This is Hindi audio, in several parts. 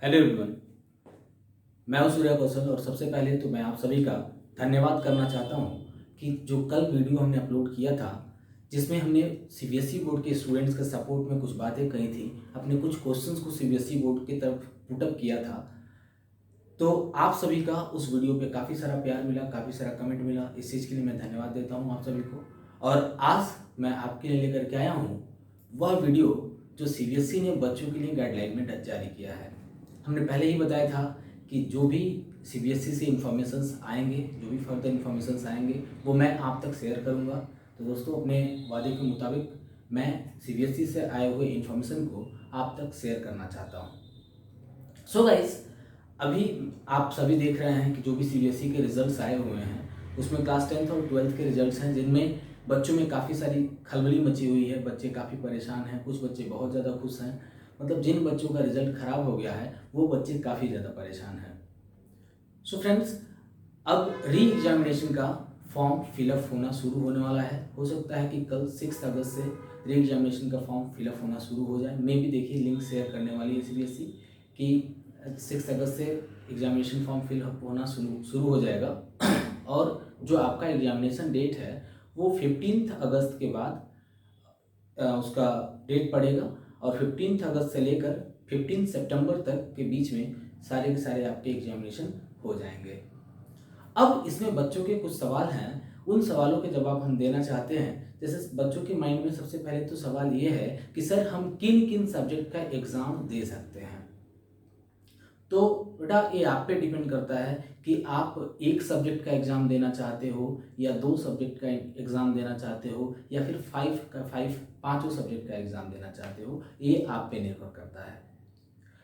हेलो एवरीवन, मैं हूं सूर्या कौशल और सबसे पहले तो मैं आप सभी का धन्यवाद करना चाहता हूं कि जो कल वीडियो हमने अपलोड किया था जिसमें हमने सीबीएसई बोर्ड के स्टूडेंट्स के सपोर्ट में कुछ बातें कही थी, अपने कुछ क्वेश्चंस को सीबीएसई बोर्ड की तरफ पुटअप किया था। तो आप सभी का उस वीडियो पे काफ़ी सारा प्यार मिला, काफ़ी सारा कमेंट मिला। इस चीज़ के लिए मैं धन्यवाद देता हूँ आप सभी को। और आज मैं आपके लिए लेकर के आया हूँ वह वीडियो जो सीबीएसई ने बच्चों के लिए गाइडलाइन में जारी किया है। हमने पहले ही बताया था कि जो भी सीबीएसई से इंफॉर्मेशंस आएंगे, जो भी फर्दर इंफॉर्मेशंस आएंगे वो मैं आप तक शेयर करूंगा। तो दोस्तों, अपने वादे के मुताबिक मैं सीबीएसई से आए हुए इंफॉर्मेशन को आप तक शेयर करना चाहता हूँ। सो गाइस, अभी आप सभी देख रहे हैं कि जो भी सीबीएसई के रिजल्ट्स आए हुए हैं उसमें क्लास 10th और 12th के रिजल्ट्स हैं, जिनमें बच्चों में काफ़ी सारी खलबली मची हुई है। बच्चे काफ़ी परेशान हैं, कुछ बच्चे बहुत ज़्यादा खुश हैं। मतलब जिन बच्चों का रिजल्ट ख़राब हो गया है वो बच्चे काफ़ी ज़्यादा परेशान हैं। सो फ्रेंड्स, अब री एग्जामिनेशन का फॉर्म फिलअप होना शुरू होने वाला है। हो सकता है कि कल 6 अगस्त से री एग्जामिनेशन का फॉर्म फिलअप होना शुरू हो जाए। मैं भी देखिए लिंक शेयर करने वाली है सीबीएसई कि 6 अगस्त से एग्जामिनेशन फॉर्म फिलअप होना शुरू हो जाएगा। और जो आपका एग्जामिनेशन डेट है वो 15 अगस्त के बाद उसका डेट पड़ेगा। और 15 अगस्त से लेकर 15 सितंबर तक के बीच में सारे के सारे आपके एग्जामिनेशन हो जाएंगे। अब इसमें बच्चों के कुछ सवाल हैं, उन सवालों के जवाब हम देना चाहते हैं। जैसे बच्चों के माइंड में सबसे पहले तो सवाल ये है कि सर हम किन किन सब्जेक्ट का एग्ज़ाम दे सकते हैं। तो बेटा ये आप पे डिपेंड करता है कि आप एक सब्जेक्ट का एग्ज़ाम देना चाहते हो या 2 सब्जेक्ट का एग्ज़ाम देना चाहते हो या फिर 5 सब्जेक्ट का एग्ज़ाम देना चाहते हो। ये आप पे निर्भर करता है।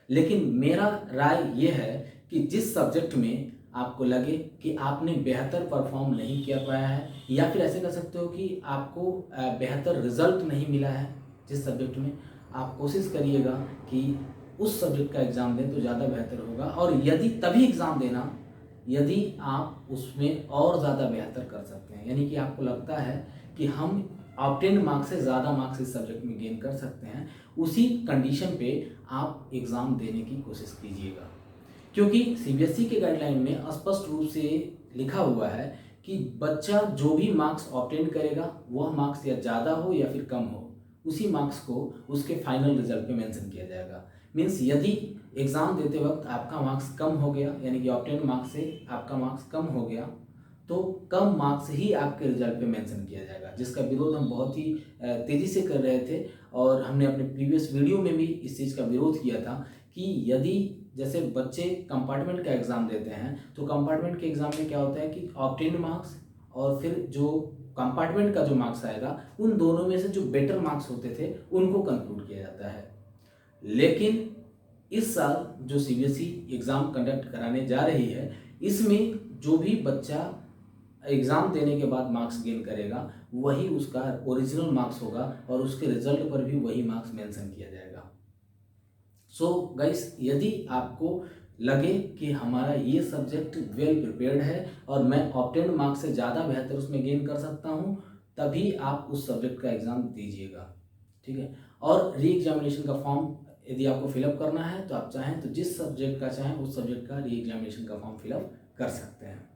लेकिन मेरा राय ये है कि जिस सब्जेक्ट में आपको लगे कि आपने बेहतर परफॉर्म नहीं कर पाया है या फिर ऐसे कह सकते हो कि आपको बेहतर रिजल्ट नहीं मिला है जिस सब्जेक्ट में, आप कोशिश करिएगा कि उस सब्जेक्ट का एग्ज़ाम दें तो ज़्यादा बेहतर होगा। और यदि तभी एग्ज़ाम देना यदि आप उसमें और ज़्यादा बेहतर कर सकते हैं, यानी कि आपको लगता है कि हम ऑब्टेन्ड मार्क्स से ज़्यादा मार्क्स इस सब्जेक्ट में गेन कर सकते हैं, उसी कंडीशन पे आप एग्ज़ाम देने की कोशिश कीजिएगा। क्योंकि सीबीएसई के गाइडलाइन में स्पष्ट रूप से लिखा हुआ है कि बच्चा जो भी मार्क्स ऑब्टेन करेगा वह मार्क्स या ज़्यादा हो या फिर कम हो, उसी मार्क्स को उसके फाइनल रिजल्ट पे मेंशन किया जाएगा। मीन्स यदि एग्ज़ाम देते वक्त आपका मार्क्स कम हो गया, यानी कि ऑब्टेन मार्क्स से आपका मार्क्स कम हो गया, तो कम मार्क्स ही आपके रिजल्ट पे मेंशन किया जाएगा, जिसका विरोध हम बहुत ही तेज़ी से कर रहे थे। और हमने अपने प्रीवियस वीडियो में भी इस चीज़ का विरोध किया था कि यदि जैसे बच्चे कंपार्टमेंट का एग्ज़ाम देते हैं तो कंपार्टमेंट के एग्ज़ाम में क्या होता है कि ऑब्टेन्ड मार्क्स और फिर जो कंपार्टमेंट का जो मार्क्स आएगा उन दोनों में से जो बेटर मार्क्स होते थे उनको कंक्लूड किया जाता है। लेकिन इस साल जो सीबीएसई एग्ज़ाम कंडक्ट कराने जा रही है, इसमें जो भी बच्चा एग्ज़ाम देने के बाद मार्क्स गेन करेगा वही उसका ओरिजिनल मार्क्स होगा और उसके रिजल्ट पर भी वही मार्क्स मेंशन किया जाएगा। सो गाइस, यदि आपको लगे कि हमारा ये सब्जेक्ट वेल प्रिपेयर्ड है और मैं ऑब्टेन्ड मार्क्स से ज़्यादा बेहतर उसमें गेन कर सकता हूँ, तभी आप उस सब्जेक्ट का एग्ज़ाम दीजिएगा। ठीक है। और री एग्जामिनेशन का फॉर्म यदि आपको फिलअप करना है तो आप चाहें तो जिस सब्जेक्ट का चाहें उस सब्जेक्ट का री एग्जामिनेशन का फॉर्म फिलअप कर सकते हैं।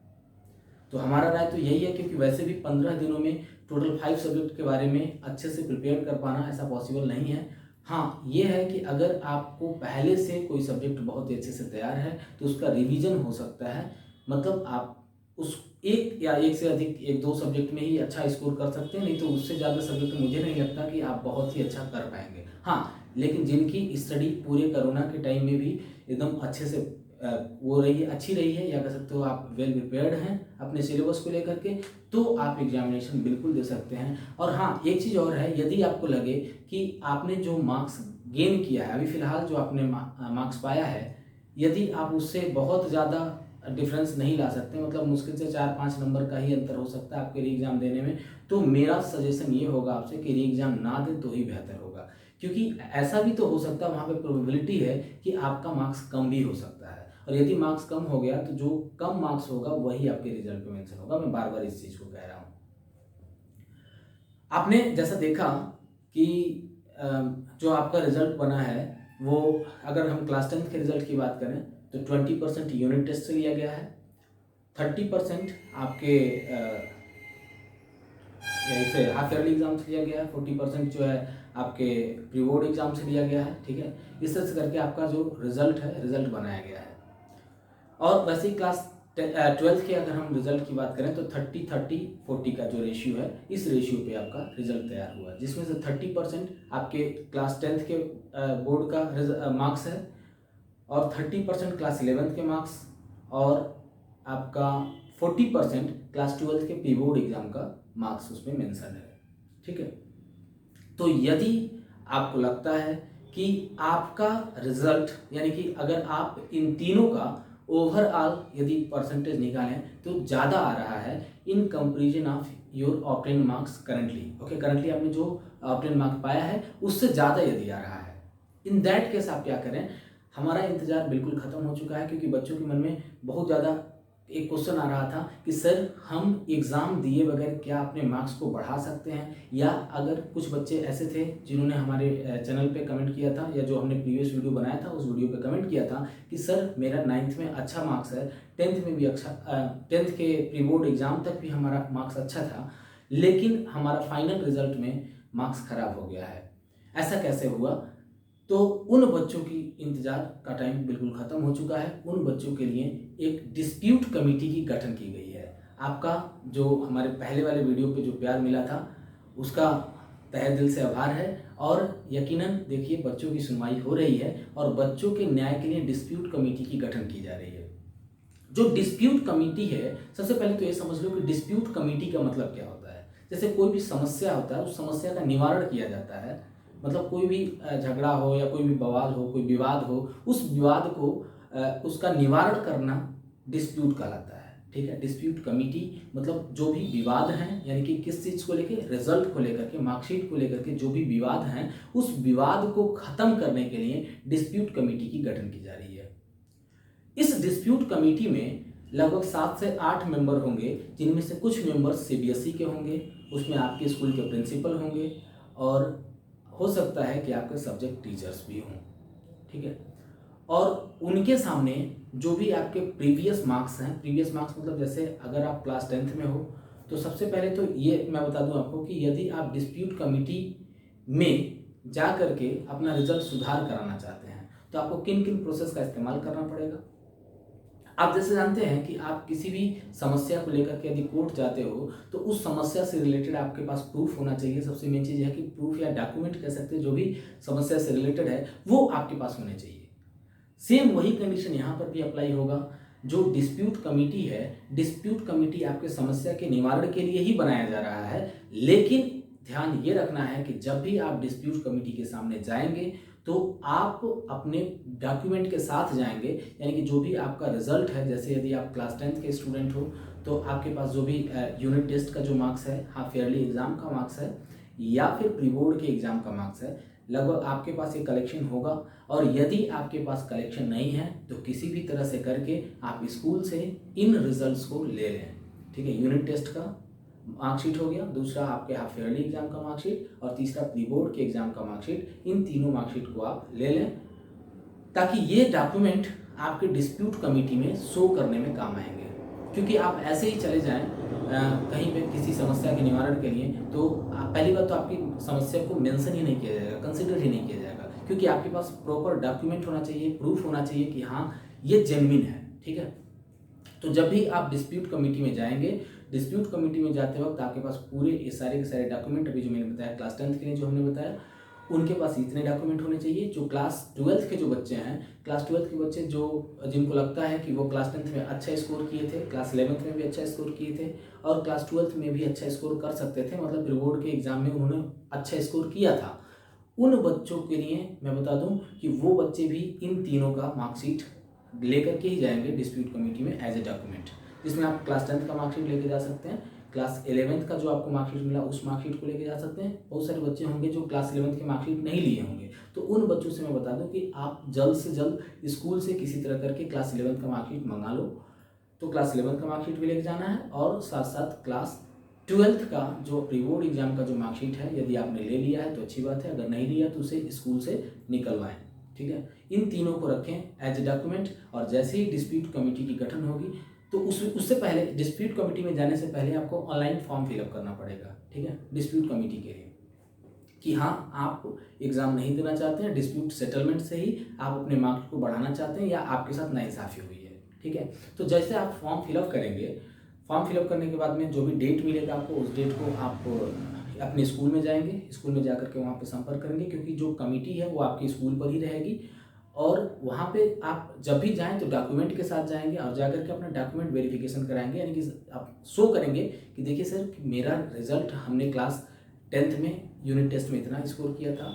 तो हमारा राय तो यही है, क्योंकि वैसे भी 15 दिनों में टोटल 5 सब्जेक्ट के बारे में अच्छे से प्रिपेयर कर पाना ऐसा पॉसिबल नहीं है। हाँ, ये है कि अगर आपको पहले से कोई सब्जेक्ट बहुत ही अच्छे से तैयार है तो उसका रिवीजन हो सकता है। मतलब आप उस एक या एक से अधिक 1-2 सब्जेक्ट में ही अच्छा स्कोर कर सकते हैं, नहीं तो उससे ज़्यादा सब्जेक्ट मुझे नहीं लगता कि आप बहुत ही अच्छा कर पाएंगे। हाँ, लेकिन जिनकी स्टडी पूरे कोरोना के टाइम में भी एकदम अच्छे से वो रही है, अच्छी रही है, या कह सकते हो आप वेल प्रिपेयर्ड हैं अपने सिलेबस को लेकर के, तो आप एग्जामिनेशन बिल्कुल दे सकते हैं। और हाँ, एक चीज़ और है, यदि आपको लगे कि आपने जो मार्क्स गेन किया है, अभी फ़िलहाल जो आपने मार्क्स पाया है, यदि आप उससे बहुत ज़्यादा डिफरेंस नहीं ला सकते, मतलब मुश्किल से 4-5 नंबर का ही अंतर हो सकता है आपके री एग्ज़ाम देने में, तो मेरा सजेशन ये होगा आपसे कि री एग्ज़ाम ना दें तो ही बेहतर होगा। क्योंकि ऐसा भी तो हो सकता है, वहाँ पे प्रोबेबिलिटी है कि आपका मार्क्स कम भी हो सकता है, और यदि मार्क्स कम हो गया तो जो कम मार्क्स होगा वही आपके रिजल्ट पे मेंशन होगा। मैं बार बार इस चीज़ को कह रहा हूँ। आपने जैसा देखा कि जो आपका रिजल्ट बना है वो अगर हम क्लास 10 के रिजल्ट की बात करें तो 20% यूनिट टेस्ट से लिया गया है, 30% आपके इसे हाफ ईयरली एग्जाम से लिया गया है, 40% जो है आपके प्री बोर्ड एग्जाम से लिया गया है। ठीक है, इस तरह से करके आपका जो रिजल्ट है रिजल्ट बनाया गया है। और वैसे ही क्लास 12th के अगर हम रिजल्ट की बात करें तो 30-30-40 का जो रेशियो है, इस रेशियो पे आपका रिजल्ट तैयार हुआ है, जिसमें से 30% आपके क्लास 10th के बोर्ड का मार्क्स है और 30% क्लास 11th के मार्क्स और आपका 40% क्लास 12th के प्री बोर्ड एग्जाम का मार्क्स उसमें मेंशन है। ठीक है, तो यदि आपको लगता है कि आपका रिजल्ट यानी कि अगर आप इन तीनों का ओवरऑल यदि परसेंटेज निकालें तो ज़्यादा आ रहा है in comparison of your obtain marks currently, okay, currently आपने जो ऑब्टेन मार्क पाया है उससे ज़्यादा यदि आ रहा है, इन दैट केस आप क्या करें, हमारा इंतज़ार बिल्कुल ख़त्म हो चुका है, क्योंकि बच्चों के मन में बहुत ज़्यादा एक क्वेश्चन आ रहा था कि सर हम एग्ज़ाम दिए बगैर क्या अपने मार्क्स को बढ़ा सकते हैं, या अगर कुछ बच्चे ऐसे थे जिन्होंने हमारे चैनल पे कमेंट किया था या जो हमने प्रीवियस वीडियो बनाया था उस वीडियो पे कमेंट किया था कि सर मेरा 9th में अच्छा मार्क्स है, 10th में भी अच्छा, 10th के प्री बोर्ड एग्ज़ाम तक भी हमारा मार्क्स अच्छा था, लेकिन हमारा फाइनल रिजल्ट में मार्क्स ख़राब हो गया है, ऐसा कैसे हुआ। तो उन बच्चों की इंतज़ार का टाइम बिल्कुल ख़त्म हो चुका है। उन बच्चों के लिए एक डिस्प्यूट कमेटी की गठन की गई है। आपका जो हमारे पहले वाले वीडियो पे जो प्यार मिला था उसका तहे दिल से आभार है, और यकीनन देखिए बच्चों की सुनवाई हो रही है और बच्चों के न्याय के लिए डिस्प्यूट कमेटी की गठन की जा रही है। जो डिस्प्यूट कमेटी है, सबसे पहले तो ये समझ लो कि डिस्प्यूट कमेटी का मतलब क्या होता है। जैसे कोई भी समस्या होता है उस समस्या का निवारण किया जाता है, मतलब कोई भी झगड़ा हो या कोई भी बवाल हो, कोई विवाद हो, उस विवाद को उसका निवारण करना डिस्प्यूट कहलाता है। ठीक है, डिस्प्यूट कमेटी मतलब जो भी विवाद हैं, यानी कि किस चीज़ को लेकर, रिजल्ट को लेकर के, मार्कशीट को लेकर के जो भी विवाद हैं, उस विवाद को खत्म करने के लिए डिस्प्यूट कमेटी की गठन की जा रही है। इस डिस्प्यूट कमेटी में लगभग 7 से 8 मेंबर होंगे, जिनमें से कुछ मेंबर सीबीएसई के होंगे, उसमें आपके स्कूल के प्रिंसिपल होंगे और हो सकता है कि आपके सब्जेक्ट टीचर्स भी हों। ठीक है, और उनके सामने जो भी आपके प्रीवियस मार्क्स हैं, प्रीवियस मार्क्स मतलब जैसे अगर आप क्लास 10th में हो तो सबसे पहले तो ये मैं बता दूं आपको कि यदि आप डिस्प्यूट कमेटी में जा करके अपना रिजल्ट सुधार कराना चाहते हैं तो आपको किन किन प्रोसेस का इस्तेमाल करना पड़ेगा। आप जैसे जानते हैं कि आप किसी भी समस्या को लेकर के यदि कोर्ट जाते हो तो उस समस्या से रिलेटेड आपके पास प्रूफ होना चाहिए। सबसे मेन चीज़ है कि प्रूफ या डॉक्यूमेंट कह सकते हैं, जो भी समस्या से रिलेटेड है वो आपके पास होने चाहिए। सेम वही कंडीशन यहाँ पर भी अप्लाई होगा। जो डिस्प्यूट कमेटी है, डिस्प्यूट कमेटी आपके समस्या के निवारण के लिए ही बनाया जा रहा है, लेकिन ध्यान ये रखना है कि जब भी आप डिस्प्यूट कमेटी के सामने जाएंगे तो आप अपने डॉक्यूमेंट के साथ जाएंगे, यानी कि जो भी आपका रिजल्ट है, जैसे यदि आप क्लास 10th के स्टूडेंट हो तो आपके पास जो भी यूनिट टेस्ट का जो मार्क्स है, हाफ ईयरली एग्जाम का मार्क्स है या फिर प्री बोर्ड के एग्जाम का मार्क्स है, लगभग आपके पास ये कलेक्शन होगा। और यदि आपके पास कलेक्शन नहीं है तो किसी भी तरह से करके आप स्कूल से इन रिजल्ट्स को ले लें। ठीक है, यूनिट टेस्ट का मार्कशीट हो गया, दूसरा आपके हाफ ईयरली एग्जाम का मार्कशीट और तीसरा प्री बोर्ड के एग्जाम का मार्कशीट, इन तीनों मार्कशीट को आप ले लें ताकि ये डॉक्यूमेंट आपके डिस्प्यूट कमेटी में शो करने में काम आएंगे। क्योंकि आप ऐसे ही चले जाएं कहीं पे किसी समस्या के निवारण के लिए तो पहली बात तो आपकी समस्या को मेंशन ही नहीं किया जाएगा, कंसिडर ही नहीं किया जाएगा, क्योंकि आपके पास प्रॉपर डॉक्यूमेंट होना चाहिए, प्रूफ होना चाहिए कि हाँ ये जेन्युइन है। ठीक है, तो जब भी आप डिस्प्यूट कमेटी में जाएंगे, डिस्प्यूट कमेटी में जाते वक्त आपके पास पूरे ये सारे के सारे डॉक्यूमेंट, अभी जो मैंने बताया क्लास 10th के लिए जो हमने बताया, उनके पास इतने डॉक्यूमेंट होने चाहिए। जो क्लास 12th के जो बच्चे हैं, क्लास 12th के बच्चे जो जिनको लगता है कि वो क्लास 10th में अच्छा स्कोर किए थे, क्लास 11th में भी अच्छा स्कोर किए थे और क्लास 12th में भी अच्छा स्कोर कर सकते थे, मतलब प्री बोर्ड के एग्जाम में उन्होंने अच्छा स्कोर किया था, उन बच्चों के लिए मैं बता दूं कि वो बच्चे भी इन तीनों का मार्कशीट लेकर के ही जाएंगे डिस्प्यूट कमेटी में एज ए डॉक्यूमेंट, जिसमें आप क्लास 10th का मार्कशीट लेके जा सकते हैं, क्लास 11th का जो आपको मार्कशीट मिला उस मार्कशीट को लेके जा सकते हैं। बहुत सारे बच्चे होंगे जो क्लास 11th की मार्कशीट नहीं लिए होंगे, तो उन बच्चों से मैं बता दूं कि आप जल्द से जल्द स्कूल से किसी तरह करके क्लास 11th का मार्कशीट मंगा लो। तो क्लास 11th का मार्कशीट भी लेके जाना है और साथ साथ क्लास 12th का जो प्री बोर्ड एग्जाम का जो मार्कशीट है, यदि आपने ले लिया है तो अच्छी बात है, अगर नहीं लिया तो उसे स्कूल से निकलवाएं। ठीक है। इन तीनों को रखें एज ए डॉक्यूमेंट, और जैसे ही डिस्प्यूट कमेटी की गठन होगी तो उससे पहले, डिस्प्यूट कमेटी में जाने से पहले आपको ऑनलाइन फॉर्म फिलअप करना पड़ेगा, ठीक है, डिस्प्यूट कमेटी के लिए, कि हाँ आप एग्ज़ाम नहीं देना चाहते हैं, डिस्प्यूट सेटलमेंट से ही आप अपने मार्क्स को बढ़ाना चाहते हैं या आपके साथ नाइंसाफ़ी हुई है, ठीक है। तो जैसे आप फॉर्म फिलअप करेंगे, फॉर्म फिलअप करने के बाद में जो भी डेट मिलेगा आपको, उस डेट को आप अपने स्कूल में जाएंगे, स्कूल में जाकर के वहाँ पे संपर्क करेंगे, क्योंकि जो कमेटी है वो आपके स्कूल पर ही रहेगी, और वहाँ पे आप जब भी जाएं तो डॉक्यूमेंट के साथ जाएंगे और जाकर के अपना डॉक्यूमेंट वेरिफिकेशन कराएंगे, यानी कि आप शो करेंगे कि देखिए सर कि मेरा रिजल्ट, हमने क्लास 10th में यूनिट टेस्ट में इतना स्कोर किया था,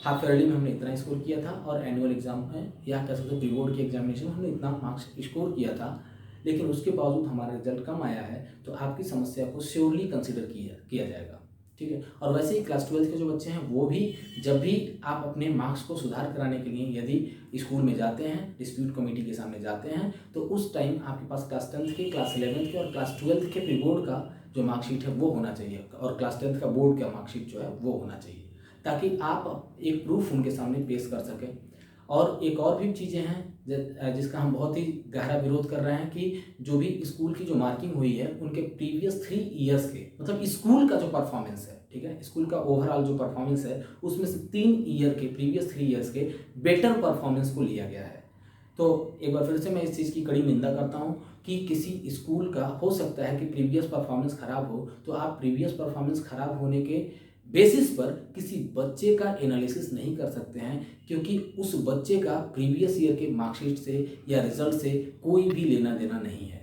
हाफ ईयरली में हमने इतना स्कोर किया था, और एनुअल एग्जाम में या कह सकते प्री बोर्ड के एग्जामिनेशन में हमने इतना मार्क्स स्कोर किया था, लेकिन उसके बावजूद हमारा रिजल्ट कम आया है, तो आपकी समस्या को श्योरली कंसिडर किया जाएगा, ठीक है। और वैसे ही क्लास 12th के जो बच्चे हैं वो भी, जब भी आप अपने मार्क्स को सुधार कराने के लिए यदि स्कूल में जाते हैं, डिस्प्यूट कमेटी के सामने जाते हैं, तो उस टाइम आपके पास क्लास 10th के, क्लास 11th के और क्लास 12th के प्री बोर्ड का जो मार्कशीट है वो होना चाहिए, और क्लास 10th का बोर्ड का मार्कशीट जो है वो होना चाहिए, ताकि आप एक प्रूफ उनके सामने पेश कर सकें। और एक और भी चीज़ें हैं जिसका हम बहुत ही गहरा विरोध कर रहे हैं, कि जो भी स्कूल की जो मार्किंग हुई है उनके प्रीवियस 3 ईयर्स के, मतलब स्कूल का जो परफॉर्मेंस है, ठीक है, स्कूल का ओवरऑल जो परफॉर्मेंस है उसमें से 3 ईयर के, प्रीवियस 3 ईयर्स के बेटर परफॉर्मेंस को लिया गया है। तो एक बार फिर से मैं इस चीज़ की कड़ी निंदा करता हूँ कि किसी स्कूल का हो सकता है कि प्रीवियस परफॉर्मेंस खराब हो, तो आप प्रीवियस परफॉर्मेंस खराब होने के बेसिस पर किसी बच्चे का एनालिसिस नहीं कर सकते हैं, क्योंकि उस बच्चे का प्रीवियस ईयर के मार्कशीट से या रिजल्ट से कोई भी लेना देना नहीं है।